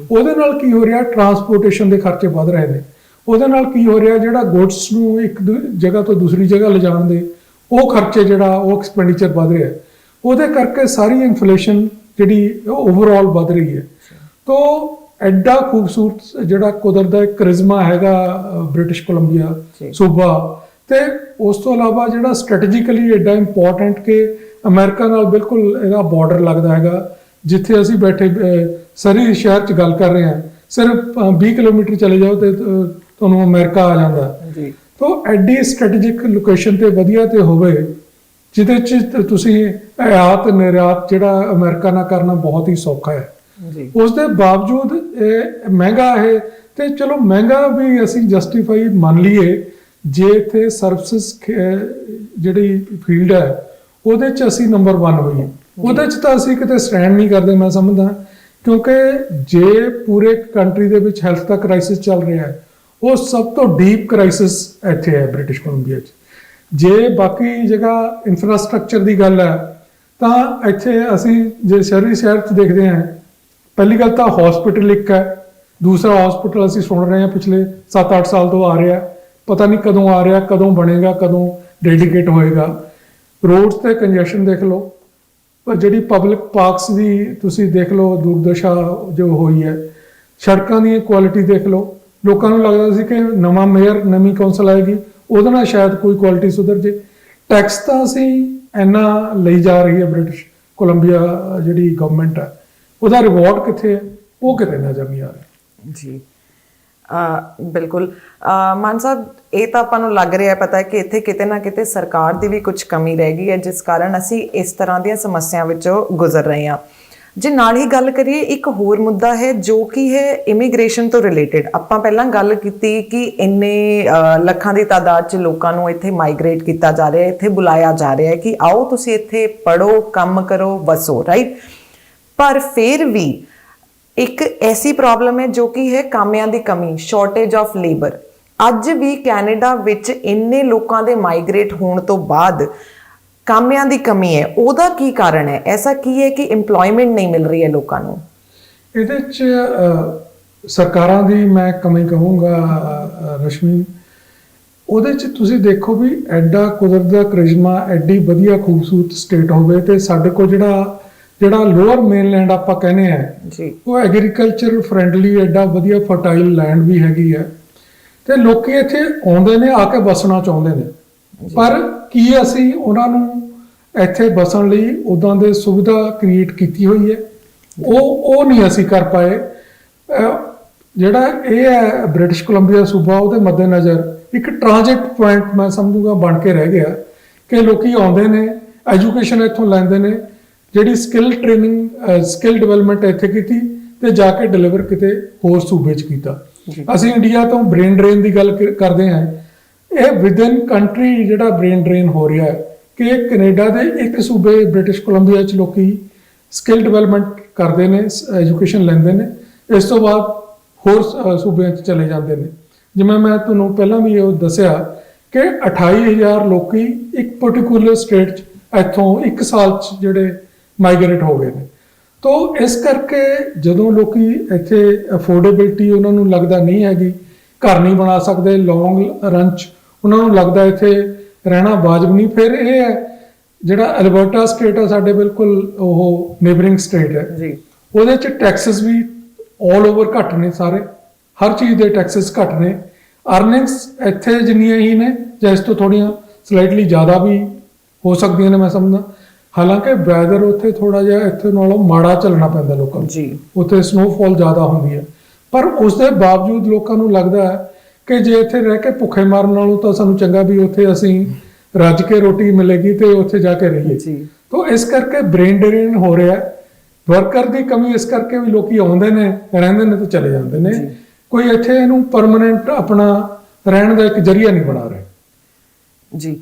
ਉਹਦੇ ਨਾਲ ਕੀ ਹੋ ਰਿਹਾ, ਟਰਾਂਸਪੋਰਟੇਸ਼ਨ ਦੇ ਖਰਚੇ ਵੱਧ ਰਹੇ ਨੇ। ਉਹਦੇ ਨਾਲ ਕੀ ਹੋ ਰਿਹਾ, ਜਿਹੜਾ ਗੁੱਡਸ ਨੂੰ ਇੱਕ ਜਗ੍ਹਾ ਤੋਂ ਦੂਸਰੀ ਜਗ੍ਹਾ ਲਿਜਾਣ ਦੇ ਉਹ ਖਰਚੇ ਜਿਹੜਾ ਉਹ ਐਕਸਪੈਂਡੀਚਰ ਵੱਧ ਰਿਹਾ। ਉਹਦੇ ਕਰਕੇ ਸਾਰੀ ਇਨਫਲੇਸ਼ਨ ਜਿਹੜੀ ਓਵਰਆਲ ਵੱਧ ਰਹੀ ਹੈ। ਤੋ ਐਡਾ ਖੂਬਸੂਰਤ ਜਿਹੜਾ ਕੁਦਰਤ ਦਾ ਕਰਿਜ਼ਮਾ ਹੈਗਾ ਬ੍ਰਿਟਿਸ਼ ਕੋਲੰਬੀਆ ਸੂਬਾ, ਤੇ ਉਸ ਤੋਂ ਇਲਾਵਾ ਜਿਹੜਾ ਸਟ੍ਰੈਟੇਜਿਕਲੀ ਐਡਾ ਇੰਪੋਰਟੈਂਟ ਕਿ ਅਮਰੀਕਾ ਨਾਲ ਬਿਲਕੁਲ ਇਹਦਾ ਬਾਰਡਰ ਲੱਗਦਾ ਹੈਗਾ। ਜਿੱਥੇ ਅਸੀਂ ਬੈਠੇ ਸਰੀ ਸ਼ਹਿਰ 'ਚ ਗੱਲ ਕਰ ਰਹੇ ਹਾਂ, ਸਿਰਫ 20 ਕਿਲੋਮੀਟਰ ਚਲੇ ਜਾਓ ਤੇ ਤੁਹਾਨੂੰ ਅਮਰੀਕਾ ਆ ਜਾਂਦਾ ਜੀ। ਤੋ ਐਡੀ ਸਟ੍ਰੈਟੇਜਿਕ ਲੋਕੇਸ਼ਨ ਤੇ ਵਧੀਆ ਤੇ ਹੋਵੇ ਜਿਹਦੇ 'ਚ ਤੁਸੀਂ ਆਯਾਤ ਨਿਰਯਾਤ ਜਿਹੜਾ ਅਮਰੀਕਾ ਨਾਲ ਕਰਨਾ ਬਹੁਤ ਹੀ ਸੌਖਾ ਹੈ। ਉਸ ਦੇ ਬਾਵਜੂਦ ਇਹ ਮਹਿੰਗਾ ਹੈ। ਤੇ ਚਲੋ ਮਹਿੰਗਾ ਵੀ ਅਸੀਂ ਜਸਟੀਫਾਈ ਮੰਨ ਲਈਏ ਜੇ ਇੱਥੇ ਸਰਵਿਸਿਸ ਜਿਹੜੀ ਫੀਲਡ ਹੈ ਉਹਦੇ 'ਚ ਅਸੀਂ ਨੰਬਰ 1 ਹੋਈਏ। ਉਹਦੇ 'ਚ ਤਾਂ ਅਸੀਂ ਕਿਤੇ ਸਟੈਂਡ ਨਹੀਂ ਕਰਦੇ ਮੈਂ ਸਮਝਦਾ, ਕਿਉਂਕਿ ਜੇ ਪੂਰੇ ਕੰਟਰੀ ਦੇ ਵਿੱਚ ਹੈਲਥ ਦਾ ਕ੍ਰਾਈਸਿਸ ਚੱਲ ਰਿਹਾ ਹੈ, ਉਹ ਸਭ ਤੋਂ ਡੀਪ ਕ੍ਰਾਈਸਿਸ ਇੱਥੇ ਹੈ ਬ੍ਰਿਟਿਸ਼ ਕੋਲੰਬੀਆ 'ਚ। ਜੇ ਬਾਕੀ ਜਗ੍ਹਾ ਇਨਫਰਾਸਟ੍ਰਕਚਰ ਦੀ ਗੱਲ ਹੈ ਤਾਂ ਇੱਥੇ ਅਸੀਂ ਜੇ ਸ਼ਹਿਰੀ ਸ਼ਹਿਰ 'ਚ ਦੇਖਦੇ ਹਾਂ, ਪਹਿਲੀ ਗੱਲ ਤਾਂ ਹਸਪੀਟਲ ਇੱਕ ਹੈ, ਦੂਸਰਾ ਹਸਪੀਟਲ ਅਸੀਂ ਸੁਣ ਰਹੇ ਹਾਂ ਪਿਛਲੇ 7-8 ਸਾਲ ਤੋਂ ਆ ਰਿਹਾ, ਪਤਾ ਨਹੀਂ ਕਦੋਂ ਆ ਰਿਹਾ, ਕਦੋਂ ਬਣੇਗਾ, ਕਦੋਂ ਡੈਡੀਕੇਟ ਹੋਏਗਾ। ਰੋਡਸ ਤੇ ਕੰਜੈਸ਼ਨ ਦੇਖ ਲਓ, ਪਰ ਜਿਹੜੀ ਪਬਲਿਕ ਪਾਰਕਸ ਦੀ ਤੁਸੀਂ ਦੇਖ ਲਓ ਦੁਰਦਸ਼ਾ ਜੋ ਹੋਈ ਹੈ। ਸੜਕਾਂ ਦੀ ਕੁਆਲਿਟੀ ਦੇਖ ਲਓ, ਲੋਕਾਂ ਨੂੰ ਲੱਗਦਾ ਸੀ ਕਿ ਨਵਾਂ ਮੇਅਰ ਨਵੀਂ ਕੌਂਸਲ ਆਏਗੀ ਉਹਦੇ ਨਾਲ ਸ਼ਾਇਦ ਕੋਈ ਕੁਆਲਿਟੀ ਸੁਧਰ ਜੇ। ਟੈਕਸ ਤਾਂ ਅਸੀਂ ਇੰਨਾ ਲਈ ਜਾ ਰਹੀ ਹੈ ਬ੍ਰਿਟਿਸ਼ ਕੋਲੰਬੀਆ ਜਿਹੜੀ ਗਵਰਨਮੈਂਟ ਹੈ, ਉਹਦਾ ਰਿਵਾਰਡ ਕਿੱਥੇ ਹੈ, ਉਹ ਕਿਤੇ ਨਜ਼ਰ ਨਹੀਂ ਆ ਰਿਹਾ ਜੀ। ਬਿਲਕੁਲ ਮਾਨ ਸਾਹਿਬ, ਇਹ ਤਾਂ ਆਪਾਂ ਨੂੰ ਲੱਗ ਰਿਹਾ ਪਤਾ ਹੈ ਕਿ ਇੱਥੇ ਕਿਤੇ ਨਾ ਕਿਤੇ ਸਰਕਾਰ ਦੀ ਵੀ ਕੁਝ ਕਮੀ ਰਹਿ ਗਈ ਹੈ, ਜਿਸ ਕਾਰਨ ਅਸੀਂ ਇਸ ਤਰ੍ਹਾਂ ਦੀਆਂ ਸਮੱਸਿਆ ਵਿੱਚੋਂ ਗੁਜ਼ਰ ਰਹੇ ਹਾਂ। ਜੇ ਨਾਲ ਹੀ ਗੱਲ ਕਰੀਏ, ਇੱਕ ਹੋਰ ਮੁੱਦਾ ਹੈ ਜੋ ਕਿ ਹੈ ਇਮੀਗ੍ਰੇਸ਼ਨ ਤੋਂ ਰਿਲੇਟਡ। ਆਪਾਂ ਪਹਿਲਾਂ ਗੱਲ ਕੀਤੀ ਕਿ ਇੰਨੇ ਲੱਖਾਂ ਦੀ ਤਾਦਾਦ 'ਚ ਲੋਕਾਂ ਨੂੰ ਇੱਥੇ ਮਾਈਗ੍ਰੇਟ ਕੀਤਾ ਜਾ ਰਿਹਾ ਹੈ, ਇੱਥੇ ਬੁਲਾਇਆ ਜਾ ਰਿਹਾ ਹੈ ਕਿ ਆਓ ਤੁਸੀਂ ਇੱਥੇ ਪੜ੍ਹੋ, ਕੰਮ ਕਰੋ, ਵਸੋ, ਰਾਈਟ। ਪਰ ਫਿਰ ਵੀ ਇੱਕ ਐਸੀ ਪ੍ਰੋਬਲਮ ਹੈ ਜੋ ਕਿ ਹੈ ਕਾਮਿਆਂ ਦੀ ਕਮੀ, ਸ਼ਾਰਟੇਜ ਆਫ ਲੇਬਰ। ਅੱਜ ਵੀ ਕੈਨੇਡਾ ਵਿੱਚ ਇੰਨੇ ਲੋਕਾਂ ਦੇ ਮਾਈਗ੍ਰੇਟ ਹੋਣ ਤੋਂ ਬਾਅਦ ਕਾਮਿਆਂ ਦੀ ਕਮੀ ਹੈ। ਉਹਦਾ ਕੀ ਕਾਰਨ ਹੈ? ਐਸਾ ਕੀ ਹੈ ਕਿ ਇੰਪਲੋਇਮੈਂਟ ਨਹੀਂ ਮਿਲ ਰਹੀ ਹੈ ਲੋਕਾਂ ਨੂੰ? ਇਹਦੇ 'ਚ ਸਰਕਾਰਾਂ ਦੀ ਮੈਂ ਕਮੀ ਕਹੂੰਗਾ ਰਸ਼ਮੀ। ਉਹਦੇ 'ਚ ਤੁਸੀਂ ਦੇਖੋ ਵੀ ਐਡਾ ਕੁਦਰਤ ਦਾ ਕਰਿਸ਼ਮਾ, ਐਡੀ ਵਧੀਆ ਖੂਬਸੂਰਤ ਸਟੇਟ ਹੋਵੇ ਤੇ ਸਾਡੇ ਕੋਲ ਜਿਹੜਾ ਲੋਅਰ ਮੇਨਲੈਂਡ ਆਪਾਂ ਕਹਿੰਦੇ ਆ ਜੀ, ਉਹ ਐਗਰੀਕਲਚਰ ਫਰੈਂਡਲੀ ਐਡਾ ਵਧੀਆ ਫਰਟਾਈਲ ਲੈਂਡ ਵੀ ਹੈਗੀ ਹੈ ਤੇ ਲੋਕੀ ਇੱਥੇ ਆਉਂਦੇ ਨੇ, ਆ ਕੇ ਵਸਣਾ ਚਾਹੁੰਦੇ ਨੇ। ਪਰ ਕੀ ਅਸੀਂ ਉਹਨਾਂ ਨੂੰ ਇੱਥੇ ਵਸਣ ਲਈ ਉਦਾਂ ਦੇ ਸੁਵਿਧਾ ਕ੍ਰੀਏਟ ਕੀਤੀ ਹੋਈ ਹੈ? ਉਹ ਨਹੀਂ ਅਸੀਂ ਕਰ ਪਾਏ। ਜਿਹੜਾ ਇਹ ਹੈ ਬ੍ਰਿਟਿਸ਼ ਕੋਲੰਬੀਆ ਸੂਬਾ, ਉਹਦੇ ਮੱਦੇਨਜ਼ਰ ਇੱਕ ਟ੍ਰਾਂਜ਼ਿਟ ਪੁਆਇੰਟ ਮੈਂ ਸਮਝੂਗਾ ਬਣ ਕੇ ਰਹਿ ਗਿਆ ਕਿ ਲੋਕੀ ਆਉਂਦੇ ਨੇ, ਐਜੂਕੇਸ਼ਨ ਇੱਥੋਂ ਲੈਂਦੇ ਨੇ, ਜਿਹੜੀ ਸਕਿੱਲ ਟ੍ਰੇਨਿੰਗ ਸਕਿੱਲ ਡਿਵੈਲਪਮੈਂਟ ਇੱਥੇ ਕੀਤੀ ਤੇ ਜਾ ਕੇ ਡਿਲੀਵਰ ਕਿਤੇ ਹੋਰ ਸੂਬੇ 'ਚ ਕੀਤਾ। ਅਸੀਂ ਇੰਡੀਆ ਤੋਂ ਬ੍ਰੇਨ ਡਰੇਨ ਦੀ ਗੱਲ ਕਰਦੇ ਹਾਂ, ਇਹ ਵਿਦਨ ਕੰਟਰੀ ਜਿਹੜਾ ਬ੍ਰੇਨ ਡਰੇਨ ਹੋ ਰਿਹਾ ਹੈ ਕਿ ਕੈਨੇਡਾ ਦੇ ਇੱਕ ਸੂਬੇ ਬ੍ਰਿਟਿਸ਼ ਕੋਲੰਬੀਆ 'ਚ ਲੋਕੀ ਸਕਿੱਲ ਡਿਵੈਲਪਮੈਂਟ ਕਰਦੇ ਨੇ, ਐਜੂਕੇਸ਼ਨ ਲੈਂਦੇ ਨੇ, ਇਸ ਤੋਂ ਬਾਅਦ ਹੋਰ ਸੂਬਿਆਂ 'ਚ ਚਲੇ ਜਾਂਦੇ ਨੇ। ਜਿਵੇਂ ਮੈਂ ਤੁਹਾਨੂੰ ਪਹਿਲਾਂ ਵੀ ਉਹ ਦੱਸਿਆ ਕਿ 28,000 ਲੋਕੀ ਇੱਕ ਪਰਟੀਕੂਲਰ ਸਟੇਟ 'ਚ ਇੱਥੋਂ 1 ਸਾਲ 'ਚ ਜਿਹੜੇ ਮਾਈਗ੍ਰੇਟ ਹੋ ਗਏ ਨੇ। ਤੋ ਇਸ ਕਰਕੇ ਜਦੋਂ ਲੋਕੀ ਇੱਥੇ ਅਫੋਰਡੇਬਿਲਟੀ ਉਹਨਾਂ ਨੂੰ ਲੱਗਦਾ ਨਹੀਂ ਹੈਗੀ, ਘਰ ਨਹੀਂ ਬਣਾ ਸਕਦੇ ਲੌਂਗ ਰਨ 'ਚ, ਉਹਨਾਂ ਨੂੰ ਲੱਗਦਾ ਇੱਥੇ ਰਹਿਣਾ ਵਾਜਬ ਨਹੀਂ। ਫਿਰ ਇਹ ਹੈ ਜਿਹੜਾ ਅਲਬਰਟਾ ਸਟੇਟ ਆ ਸਾਡੇ ਬਿਲਕੁਲ ਉਹ ਨੇਬਰਿੰਗ ਸਟੇਟ ਹੈ ਜੀ, ਉਹਦੇ 'ਚ ਟੈਕਸਸ ਵੀ ਆਲ ਓਵਰ ਘੱਟ ਨੇ, ਸਾਰੇ ਹਰ ਚੀਜ਼ ਦੇ ਟੈਕਸਸ ਘੱਟ ਨੇ। ਅਰਨਿੰਗਸ ਇੱਥੇ ਜਿੰਨੀਆਂ ਹੀ ਨੇ ਜਾਂ ਇਸ ਤੋਂ ਥੋੜ੍ਹੀਆਂ ਸਲਾਈਟਲੀ ਜ਼ਿਆਦਾ ਵੀ ਹੋ ਸਕਦੀਆਂ ਨੇ ਮੈਂ ਸਮਝਦਾ। ਹਾਲਾਂਕਿ ਵੈਦਰ ਉੱਥੇ ਥੋੜਾ ਜਿਹਾ ਇੱਥੇ ਨਾਲੋਂ ਮਾੜਾ ਚੱਲਣਾ ਪੈਂਦਾ ਲੋਕਾਂ ਨੂੰ ਜੀ, ਉੱਥੇ ਸਨੋਫਾਲ ਜ਼ਿਆਦਾ ਹੁੰਦੀ ਹੈ। ਪਰ ਉਸ ਦੇ ਬਾਵਜੂਦ ਲੋਕਾਂ ਨੂੰ ਲੱਗਦਾ ਹੈ ਕਿ ਜੇ ਇੱਥੇ ਰਹਿ ਕੇ ਭੁੱਖੇ ਮਰਨ ਨਾਲੋਂ ਤਾਂ ਸਾਨੂੰ ਚੰਗਾ ਵੀ ਉੱਥੇ ਅਸੀਂ ਰੱਜ ਕੇ ਰੋਟੀ ਮਿਲੇਗੀ ਤੇ ਉੱਥੇ ਜਾ ਕੇ ਰਹੀਏ ਜੀ। ਤਾਂ ਇਸ ਕਰਕੇ ਬ੍ਰੇਨ ਡਰੇਨ ਹੋ ਰਿਹਾ, ਵਰਕਰ ਦੀ ਕਮੀ ਇਸ ਕਰਕੇ ਵੀ ਲੋਕੀ ਆਉਂਦੇ ਨੇ, ਰਹਿੰਦੇ ਨੇ ਤੇ ਚਲੇ ਜਾਂਦੇ ਨੇ। ਕੋਈ ਇੱਥੇ ਇਹਨੂੰ ਪਰਮਾਨੈਂਟ ਆਪਣਾ ਰਹਿਣ ਦਾ ਇੱਕ ਜ਼ਰੀਆ ਨਹੀਂ ਬਣਾ ਰਿਹਾ ਜੀ।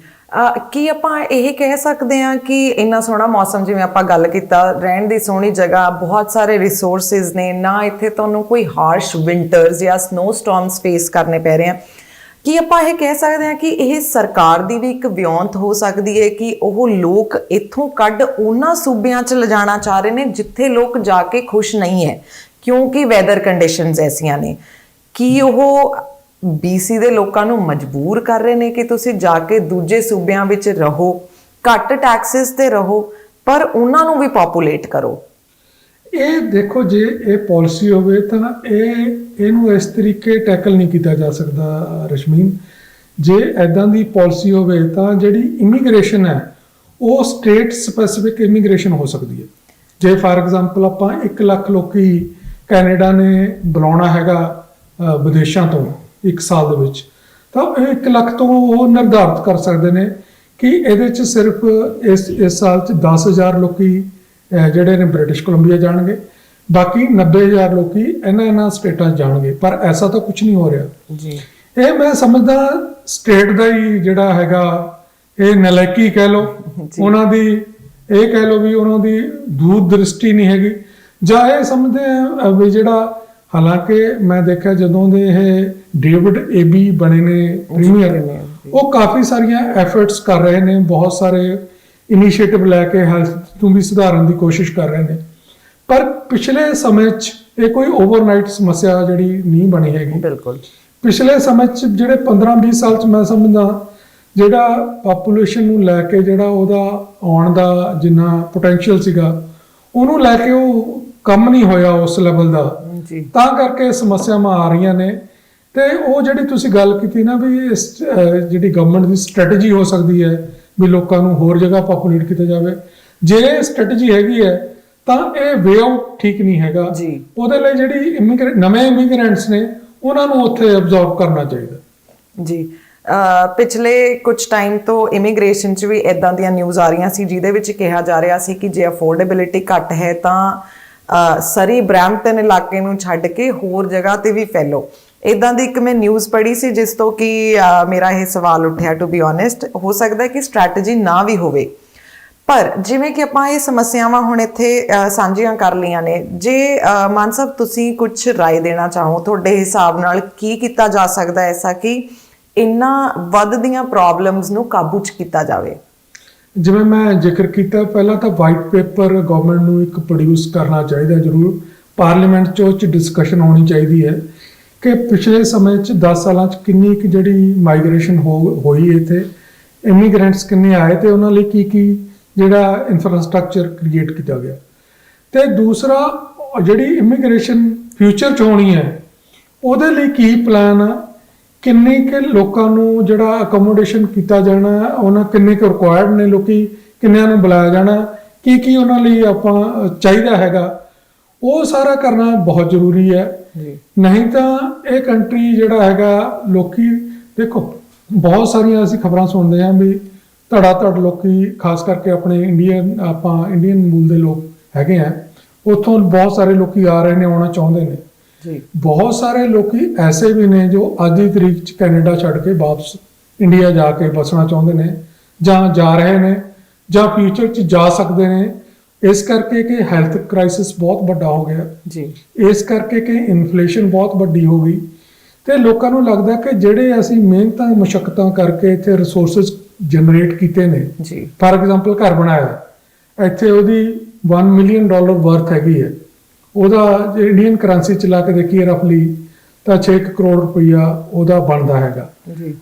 ਕੀ ਆਪਾਂ ਇਹ ਕਹਿ ਸਕਦੇ ਹਾਂ ਕਿ ਇੰਨਾ ਸੋਹਣਾ ਮੌਸਮ, ਜਿਵੇਂ ਆਪਾਂ ਗੱਲ ਕੀਤਾ, ਰਹਿਣ ਦੀ ਸੋਹਣੀ ਜਗ੍ਹਾ, ਬਹੁਤ ਸਾਰੇ ਰਿਸੋਰਸਿਸ ਨੇ, ਨਾ ਇੱਥੇ ਤੁਹਾਨੂੰ ਕੋਈ ਹਾਰਸ਼ ਵਿੰਟਰਸ ਜਾਂ ਸਨੋ ਸਟਾਰਮਸ ਫੇਸ ਕਰਨੇ ਪੈ ਰਹੇ ਆ, ਕੀ ਆਪਾਂ ਇਹ ਕਹਿ ਸਕਦੇ ਹਾਂ ਕਿ ਇਹ ਸਰਕਾਰ ਦੀ ਵੀ ਇੱਕ ਵਿਉਂਤ ਹੋ ਸਕਦੀ ਹੈ ਕਿ ਉਹ ਲੋਕ ਇੱਥੋਂ ਕੱਢ ਉਹਨਾਂ ਸੂਬਿਆਂ 'ਚ ਲਿਜਾਣਾ ਚਾਹ ਰਹੇ ਨੇ ਜਿੱਥੇ ਲੋਕ ਜਾ ਕੇ ਖੁਸ਼ ਨਹੀਂ ਹੈ ਕਿਉਂਕਿ ਵੈਦਰ ਕੰਡੀਸ਼ਨਸ ਐਸੀਆਂ ਨੇ? ਕੀ ਉਹ BC ਦੇ ਲੋਕਾਂ ਨੂੰ ਮਜਬੂਰ ਕਰ ਰਹੇ ਨੇ ਕਿ ਤੁਸੀਂ ਜਾ ਕੇ ਦੂਜੇ ਸੂਬਿਆਂ ਵਿੱਚ ਰਹੋ, ਘੱਟ ਟੈਕਸਿਸ ਤੇ ਰਹੋ, ਪਰ ਉਹਨਾਂ ਨੂੰ ਵੀ ਪੋਪੂਲੇਟ ਕਰੋ? ਇਹ ਦੇਖੋ, ਜੇ ਇਹ ਪਾਲਿਸੀ ਹੋਵੇ ਤਾਂ ਇਹਨੂੰ ਇਸ ਤਰੀਕੇ ਟੈਕਲ ਨਹੀਂ ਕੀਤਾ ਜਾ ਸਕਦਾ ਰਸ਼ਮੀਨ। ਜੇ ਐਦਾਂ ਦੀ ਪਾਲਿਸੀ ਹੋਵੇ ਤਾਂ ਜਿਹੜੀ ਇਮੀਗ੍ਰੇਸ਼ਨ ਹੈ ਉਹ ਸਟੇਟ ਸਪੈਸੀਫਿਕ ਇਮੀਗ੍ਰੇਸ਼ਨ ਹੋ ਸਕਦੀ ਹੈ। ਜੇ ਫਾਰ ਐਗਜ਼ਾਮਪਲ ਆਪਾਂ 1 ਲੱਖ ਲੋਕੀ ਕੈਨੇਡਾ ਨੇ ਬੁਲਾਉਣਾ ਹੈਗਾ ਵਿਦੇਸ਼ਾਂ ਤੋਂ 1 ਸਾਲ ਦੇ ਵਿੱਚ, ਤਾਂ ਇਹ 1 ਲੱਖ ਤੋਂ ਉਹ ਨਿਰਧਾਰਿਤ ਕਰ ਸਕਦੇ ਨੇ ਕਿ ਇਹਦੇ 'ਚ ਸਿਰਫ ਇਸ ਸਾਲ 'ਚ 10,000 ਲੋਕੀ ਜਿਹੜੇ ਨੇ ਬ੍ਰਿਟਿਸ਼ ਕੋਲੰਬੀਆ ਜਾਣਗੇ, ਬਾਕੀ 90,000 ਲੋਕੀ ਇਹਨਾਂ ਸਟੇਟਾਂ 'ਚ ਜਾਣਗੇ। ਪਰ ਐਸਾ ਤਾਂ ਕੁਝ ਨਹੀਂ ਹੋ ਰਿਹਾ ਜੀ। ਇਹ ਮੈਂ ਸਮਝਦਾ ਸਟੇਟ ਦਾ ਹੀ ਜਿਹੜਾ ਹੈਗਾ ਇਹ ਨਲਾਇਕੀ ਕਹਿ ਲਓ, ਉਹਨਾਂ ਦੀ ਇਹ ਕਹਿ ਲਓ ਵੀ ਉਹਨਾਂ ਦੀ ਦੂਰ ਦ੍ਰਿਸ਼ਟੀ ਨਹੀਂ ਹੈਗੀ, ਜਾਂ ਇਹ ਸਮਝਦੇ ਆ ਵੀ ਜਿਹੜਾ, ਹਾਲਾਂਕਿ ਮੈਂ ਦੇਖਿਆ ਜਦੋਂ ਦੇ ਇਹ ਡੇਵਿਡ ਏਬੀ ਬਣੇ ਨੇ ਪ੍ਰੀਮੀਅਰ, ਉਹ ਕਾਫੀ ਸਾਰੀਆਂ ਐਫਰਟਸ ਕਰ ਰਹੇ ਨੇ, ਬਹੁਤ ਸਾਰੇ ਇਨੀਸ਼ੀਏਟਿਵ ਲੈ ਕੇ ਹੈਲਥ ਨੂੰ ਵੀ ਸੁਧਾਰਨ ਦੀ ਕੋਸ਼ਿਸ਼ ਕਰ ਰਹੇ ਨੇ। ਪਰ ਪਿਛਲੇ ਸਮੇਂ 'ਚ ਇਹ ਕੋਈ ਓਵਰਨਾਈਟ ਸਮੱਸਿਆ ਜਿਹੜੀ ਨਹੀਂ ਬਣੀ ਹੈਗੀ। ਬਿਲਕੁਲ ਪਿਛਲੇ ਸਮੇਂ 'ਚ ਜਿਹੜੇ 15-20 ਸਾਲ 'ਚ ਮੈਂ ਸਮਝਦਾ ਜਿਹੜਾ ਪਾਪੂਲੇਸ਼ਨ ਨੂੰ ਲੈ ਕੇ ਜਿਹੜਾ ਉਹਦਾ ਆਉਣ ਦਾ ਜਿੰਨਾ ਪੋਟੈਂਸ਼ੀਅਲ ਸੀਗਾ, ਉਹਨੂੰ ਲੈ ਕੇ ਉਹ ਕੰਮ ਨਹੀਂ ਹੋਇਆ ਉਸ ਲੈਵਲ ਦਾ, ਤਾਂ ਕਰਕੇ ਸਮੱਸਿਆਵਾਂ ਆ ਰਹੀਆਂ ਨੇ। ਤੇ ਉਹ ਜਿਹੜੀ ਤੁਸੀਂ ਗੱਲ ਕੀਤੀ ਨਾ ਵੀ ਜਿਹੜੀ ਗਵਰਨਮੈਂਟ ਦੀ ਸਟ੍ਰੈਟਜੀ ਹੋ ਸਕਦੀ ਹੈ ਵੀ ਲੋਕਾਂ ਨੂੰ ਹੋਰ ਜਗ੍ਹਾ ਪਾਪੂਲੇਟ ਕੀਤਾ ਜਾਵੇ, ਜੇ ਇਹ ਸਟ੍ਰੈਟਜੀ ਹੈਗੀ ਹੈ ਤਾਂ ਇਹ ਵੇ ਆਊਟ ਠੀਕ ਨਹੀਂ ਹੈਗਾ। ਉਹਦੇ ਲਈ ਜਿਹੜੀ ਨਵੇਂ ਇਮੀਗ੍ਰੈਂਟਸ ਨੇ ਉਹਨਾਂ ਨੂੰ ਉੱਥੇ ਅਬਜ਼ੌਰਬ ਕਰਨਾ ਚਾਹੀਦਾ ਜੀ। ਪਿਛਲੇ ਕੁਝ ਟਾਈਮ ਤੋਂ ਇਮੀਗ੍ਰੇਸ਼ਨ 'ਚ ਵੀ ਇਦਾਂ ਦੀਆਂ ਨਿਊਜ਼ ਆ ਰਹੀਆਂ ਸੀ ਜਿਹਦੇ ਵਿੱਚ ਕਿਹਾ ਜਾ ਰਿਹਾ ਸੀ ਕਿ ਜੇ ਅਫੋਰਡੇਬਿਲਿਟੀ ਘੱਟ ਹੈ ਤਾਂ ਸਰੀ ਬਰੈਂਪਟਨ ਇਲਾਕੇ ਨੂੰ ਛੱਡ ਕੇ ਹੋਰ ਜਗ੍ਹਾ ਤੇ ਵੀ ਫੈਲੋ। ਇਦਾਂ ਦੀ ਇੱਕ ਮੈਂ ਨਿਊਜ਼ ਪੜ੍ਹੀ ਸੀ ਜਿਸ ਤੋਂ ਕਿ ਮੇਰਾ ਇਹ ਸਵਾਲ ਉੱਠਿਆ, ਟੂ ਬੀ ਓਨੈਸਟ, ਹੋ ਸਕਦਾ ਕਿ ਸਟ੍ਰੈਟਜੀ ਨਾ ਵੀ ਹੋਵੇ। ਪਰ ਜਿਵੇਂ ਕਿ ਆਪਾਂ ਇਹ ਸਮੱਸਿਆਵਾਂ ਹੁਣ ਇੱਥੇ ਸਾਂਝੀਆਂ ਕਰ ਲਈਆਂ ਨੇ, ਜੇ ਮਾਨ ਸਾਹਿਬ ਤੁਸੀਂ ਕੁਝ ਰਾਏ ਦੇਣਾ ਚਾਹੋ, ਤੁਹਾਡੇ ਹਿਸਾਬ ਨਾਲ ਕੀ ਕੀਤਾ ਜਾ ਸਕਦਾ ਐਸਾ ਕਿ ਇਹਨਾਂ ਵੱਧਦੀਆਂ ਪ੍ਰੋਬਲਮਸ ਨੂੰ ਕਾਬੂ 'ਚ ਕੀਤਾ ਜਾਵੇ? ਜਿਵੇਂ ਮੈਂ ਜ਼ਿਕਰ ਕੀਤਾ ਪਹਿਲਾਂ, ਤਾਂ ਵਾਈਟ ਪੇਪਰ ਗਵਰਨਮੈਂਟ ਨੂੰ ਇੱਕ ਪ੍ਰੋਡਿਊਸ ਕਰਨਾ ਚਾਹੀਦਾ ਜ਼ਰੂਰ, ਪਾਰਲੀਮੈਂਟ 'ਚ ਉਹ 'ਚ ਡਿਸਕਸ਼ਨ ਹੋਣੀ ਚਾਹੀਦੀ ਹੈ ਕਿ ਪਿਛਲੇ ਸਮੇਂ 'ਚ 10 ਸਾਲਾਂ 'ਚ ਕਿੰਨੀ ਕੁ ਜਿਹੜੀ ਮਾਈਗ੍ਰੇਸ਼ਨ ਹੋਈ ਇੱਥੇ, ਇਮੀਗ੍ਰੈਂਟਸ ਕਿੰਨੇ ਆਏ ਤੇ ਉਹਨਾਂ ਲਈ ਕੀ ਜਿਹੜਾ ਇਨਫਰਾਸਟ੍ਰਕਚਰ ਕ੍ਰੀਏਟ ਕੀਤਾ ਗਿਆ। ਤੇ ਦੂਸਰਾ, ਜਿਹੜੀ ਇਮੀਗ੍ਰੇਸ਼ਨ ਫਿਊਚਰ 'ਚ ਹੋਣੀ ਹੈ ਉਹਦੇ ਲਈ ਕੀ ਪਲਾਨ ਆ, ਕਿੰਨੇ ਕੁ ਲੋਕਾਂ ਨੂੰ ਜਿਹੜਾ ਅਕੋਮੋਡੇਸ਼ਨ ਕੀਤਾ ਜਾਣਾ, ਉਹਨਾਂ ਕਿੰਨੇ ਕੁ ਰਿਕੁਆਇਰਡ ਨੇ, ਲੋਕੀ ਕਿੰਨਿਆਂ ਨੂੰ ਬੁਲਾਇਆ ਜਾਣਾ, ਕੀ ਉਹਨਾਂ ਲਈ ਆਪਾਂ ਚਾਹੀਦਾ ਹੈਗਾ, ਉਹ ਸਾਰਾ ਕਰਨਾ ਬਹੁਤ ਜ਼ਰੂਰੀ ਹੈ। ਨਹੀਂ ਤਾਂ ਇਹ ਕੰਟਰੀ ਜਿਹੜਾ ਹੈਗਾ, ਲੋਕੀ ਦੇਖੋ ਬਹੁਤ ਸਾਰੀਆਂ ਅਸੀਂ ਖਬਰਾਂ ਸੁਣਦੇ ਹਾਂ ਵੀ ਧੜ ਲੋਕੀ, ਖਾਸ ਕਰਕੇ ਆਪਣੇ ਇੰਡੀਅਨ ਮੂਲ ਦੇ ਲੋਕ ਹੈਗੇ ਆ, ਉੱਥੋਂ ਬਹੁਤ ਸਾਰੇ ਲੋਕੀ ਆ ਰਹੇ ਨੇ, ਆਉਣਾ ਚਾਹੁੰਦੇ ਨੇ। ਬਹੁਤ ਸਾਰੇ ਲੋਕੀ ਐਸੇ ਵੀ ਨੇ ਜੋ ਅੱਜ ਦੀ ਤਰੀਕ 'ਚ ਕੈਨੇਡਾ ਛੱਡ ਕੇ ਵਾਪਸ ਇੰਡੀਆ ਜਾ ਕੇ ਬਸਣਾ ਚਾਹੁੰਦੇ ਨੇ, ਜਾਂ ਜਾ ਰਹੇ ਨੇ, ਜਾਂ ਫਿਊਚਰ 'ਚ ਜਾ ਸਕਦੇ ਨੇ। ਇਸ ਕਰਕੇ ਕਿ ਹੈਲਥ ਕ੍ਰਾਈਸਿਸ ਬਹੁਤ ਵੱਡਾ ਹੋ ਗਿਆ ਜੀ, ਇਸ ਕਰਕੇ ਕਿ ਇਨਫਲੇਸ਼ਨ ਬਹੁਤ ਵੱਡੀ ਹੋ ਗਈ, ਤੇ ਲੋਕਾਂ ਨੂੰ ਲੱਗਦਾ ਕਿ ਜਿਹੜੇ ਅਸੀਂ ਮਿਹਨਤਾਂ ਮੁਸ਼ੱਕਤਾਂ ਕਰਕੇ ਇੱਥੇ ਰਿਸੋਰਸਿਸ ਜਨਰੇਟ ਕੀਤੇ ਨੇ ਜੀ, ਫਾਰ ਐਗਜ਼ਾਮਪਲ ਘਰ ਬਣਾਇਆ, ਇੱਥੇ ਉਹਦੀ $1 ਮਿਲੀਅਨ ਵਰਥ ਹੈਗੀ ਹੈ, ਉਹਦਾ ਜੇ ਇੰਡੀਅਨ ਕਰੰਸੀ ਚ ਲਾ ਕੇ ਦੇਖੀਏ ਰਫਲੀ ਤਾਂ 6 ਕਰੋੜ ਰੁਪਈਆ ਉਹਦਾ ਬਣਦਾ ਹੈਗਾ।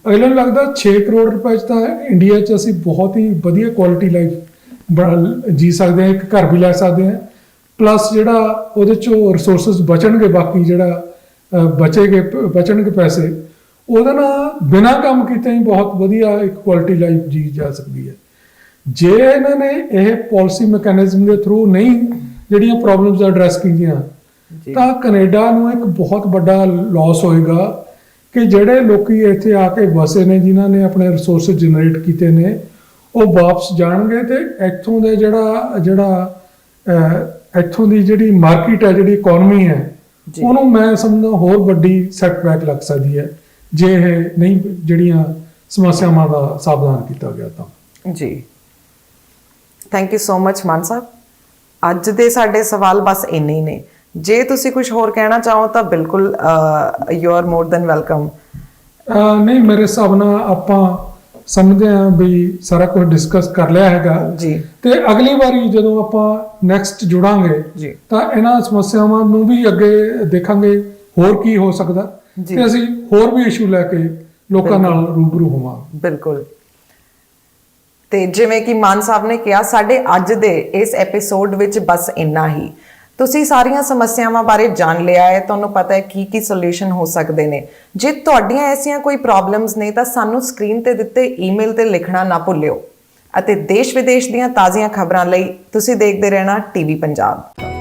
ਅਗਲੇ ਨੂੰ ਲੱਗਦਾ 6 ਕਰੋੜ ਰੁਪਏ 'ਚ ਤਾਂ ਇੰਡੀਆ 'ਚ ਅਸੀਂ ਬਹੁਤ ਹੀ ਵਧੀਆ ਕੁਆਲਿਟੀ ਲਾਈਫ ਜੀ ਸਕਦੇ ਹਾਂ, ਇੱਕ ਘਰ ਵੀ ਲੈ ਸਕਦੇ ਹਾਂ, ਪਲੱਸ ਜਿਹੜਾ ਉਹਦੇ 'ਚੋਂ ਰਿਸੋਰਸਿਸ ਬਚਣਗੇ, ਬਾਕੀ ਜਿਹੜਾ ਬਚਣਗੇ ਪੈਸੇ, ਉਹਦੇ ਨਾਲ ਬਿਨਾਂ ਕੰਮ ਕੀਤੇ ਹੀ ਬਹੁਤ ਵਧੀਆ ਇੱਕ ਕੁਆਲਿਟੀ ਲਾਈਫ ਜੀ ਜਾ ਸਕਦੀ ਹੈ। ਜੇ ਇਹਨਾਂ ਨੇ ਇਹ ਪਾਲਿਸੀ ਮੈਕੈਨਿਜ਼ਮ ਦੇ ਥਰੂ ਨਹੀਂ ਜਿਹੜੀਆਂ ਪ੍ਰੋਬਲਮਸ ਐਡਰੈਸ ਕੀਤੀਆਂ, ਤਾਂ ਕੈਨੇਡਾ ਨੂੰ ਇੱਕ ਬਹੁਤ ਵੱਡਾ ਲਾਸ ਹੋਏਗਾ ਕਿ ਜਿਹੜੇ ਲੋਕੀ ਇੱਥੇ ਆ ਕੇ ਵਸੇ ਨੇ, ਜਿਨ੍ਹਾਂ ਨੇ ਆਪਣੇ ਰਿਸੋਰਸਿਸ ਜਨਰੇਟ ਕੀਤੇ ਨੇ, ਉਹ ਵਾਪਸ ਜਾਣਗੇ ਤੇ ਇੱਥੋਂ ਦੇ ਜਿਹੜਾ ਇੱਥੋਂ ਦੀ ਜਿਹੜੀ ਮਾਰਕੀਟ ਹੈ, ਜਿਹੜੀ ਇਕਨੋਮੀ ਹੈ, ਉਹਨੂੰ ਮੈਂ ਸਮਝਦਾ ਹੋਰ ਵੱਡੀ ਸੈਟਬੈਕ ਲੱਗ ਸਕਦੀ ਹੈ ਜੇ ਇਹ ਨਹੀਂ ਜਿਹੜੀਆਂ ਸਮੱਸਿਆਵਾਂ ਦਾ ਸਾਵਧਾਨ ਕੀਤਾ ਗਿਆ ਤਾਂ ਜੀ ਥੈਂਕ ਯੂ ਸੋ ਮਚ ਮਾਨ ਸਾਹਿਬ। ਅੱਜ ਦੇ ਸਾਡੇ ਸਵਾਲ ਬਸ ਇੰਨੇ ਹੀ ਨੇ। ਜੇ ਤੁਸੀਂ ਕੁਝ ਹੋਰ ਕਹਿਣਾ ਚਾਹੋ ਤਾਂ ਬਿਲਕੁਲ you are more than welcome. ਨਹੀਂ, ਮੇਰੇ ਹਿਸਾਬ ਨਾਲ ਆਪਾਂ ਸਮਝਦੇ ਹਾਂ ਵੀ ਸਾਰਾ ਕੁਝ ਡਿਸਕਸ ਕਰ ਲਿਆ ਹੈਗਾ ਜੀ। ਤੇ ਅਗਲੀ ਵਾਰੀ ਜਦੋਂ ਆਪਾਂ ਨੈਕਸਟ ਜੁੜਾਂਗੇ ਜੀ। ਤਾਂ ਇਹਨਾਂ ਸਮੱਸਿਆਵਾਂ ਨੂੰ ਵੀ ਅੱਗੇ ਦੇਖਾਂਗੇ ਹੋਰ ਕੀ ਹੋ ਸਕਦਾ ਜੀ। ਤੇ ਅਸੀਂ ਹੋਰ ਵੀ ਇਸ਼ੂ ਲੈ ਕੇ ਲੋਕਾਂ ਨਾਲ ਰੂਬਰੂ ਹੋਵਾਂਗੇ। ਬਿਲਕੁਲ। ਤੇ ਜਿਵੇਂ ਕਿ ਮਾਨ ਸਾਹਿਬ ਨੇ ਕਿਹਾ, ਸਾਡੇ ਅੱਜ ਦੇ ਇਸ ਐਪੀਸੋਡ ਵਿੱਚ ਬਸ ਇੰਨਾ ਹੀ। ਤੁਸੀਂ ਸਾਰੀਆਂ ਸਮੱਸਿਆਵਾਂ ਬਾਰੇ ਜਾਣ ਲਿਆ ਹੈ, ਤੁਹਾਨੂੰ ਪਤਾ ਹੈ ਕੀ ਸੋਲੂਸ਼ਨ ਹੋ ਸਕਦੇ ਨੇ। ਜੇ ਤੁਹਾਡੀਆਂ ਐਸੀਆਂ ਕੋਈ ਪ੍ਰੋਬਲਮਸ ਨੇ ਤਾਂ ਸਾਨੂੰ ਸਕਰੀਨ ਤੇ ਦਿੱਤੇ ਈਮੇਲ ਤੇ ਲਿਖਣਾ ਨਾ ਭੁੱਲਿਓ। ਅਤੇ ਦੇਸ਼ ਵਿਦੇਸ਼ ਦੀਆਂ ਤਾਜ਼ੀਆਂ ਖਬਰਾਂ ਲਈ ਤੁਸੀਂ ਦੇਖਦੇ ਰਹਿਣਾ ਟੀਵੀ ਪੰਜਾਬ।